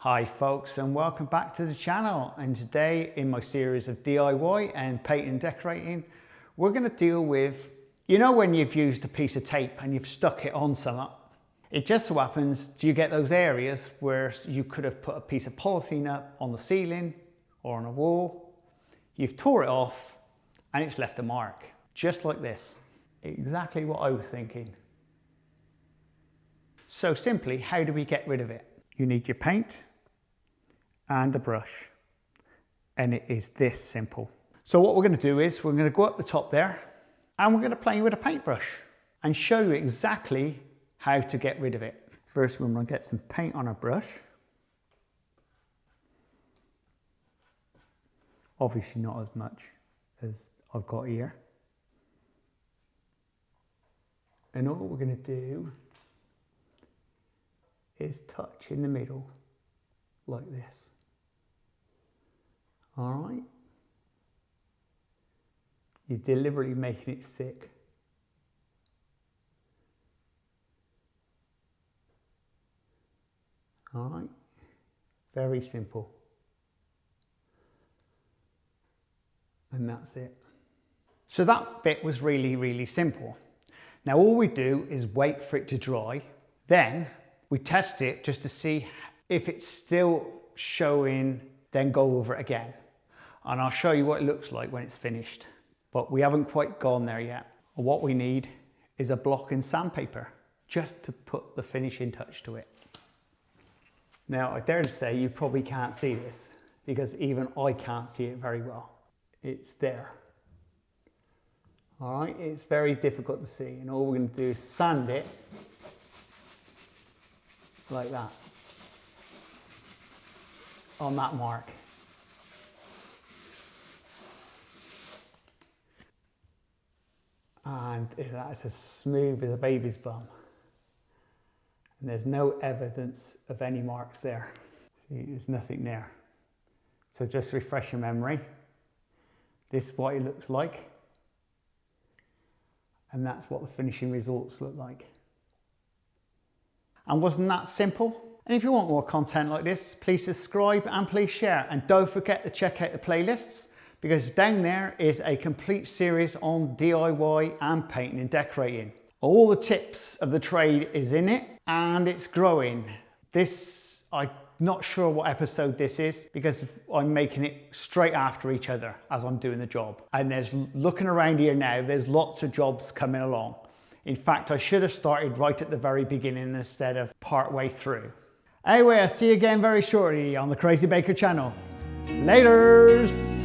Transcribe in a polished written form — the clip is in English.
Hi folks, and welcome back to the channel. And today in my series of DIY and painting and decorating, we're going to deal with, when you've used a piece of tape and you've stuck it on something, it just so happens you get those areas where you could have put a piece of polythene up on the ceiling or on a wall, you've tore it off and it's left a mark, just like this. Exactly what I was thinking. So simply, how do we get rid of it? You need your paint and a brush, and it is this simple. So what we're going to do is we're going to go up the top there and we're going to play with a paintbrush and show you exactly how to get rid of it. First, we're going to get some paint on our brush. Obviously not as much as I've got here. And all we're going to do is touch in the middle like this. All right. You're deliberately making it thick. All right. Very simple. And that's it. So that bit was really, really simple. Now all we do is wait for it to dry. Then we test it just to see if it's still showing, then go over it again. And I'll show you what it looks like when it's finished. But we haven't quite gone there yet. What we need is a block and sandpaper, just to put the finishing touch to it. Now I dare to say you probably can't see this, because even I can't see it very well. It's there. All right, it's very difficult to see, and all we're going to do is sand it like that on that mark. And that's as smooth as a baby's bum. And there's no evidence of any marks there. See, there's nothing there. So just refresh your memory. This is what it looks like. And that's what the finishing results look like. And wasn't that simple? And if you want more content like this, please subscribe and please share. And don't forget to check out the playlists, because down there is a complete series on DIY and painting and decorating. All the tips of the trade is in it, and it's growing. I'm not sure what episode this is, because I'm making it straight after each other as I'm doing the job. And looking around here now, there's lots of jobs coming along. In fact, I should have started right at the very beginning instead of part way through. Anyway, I'll see you again very shortly on the Crazy Baker channel. Laters!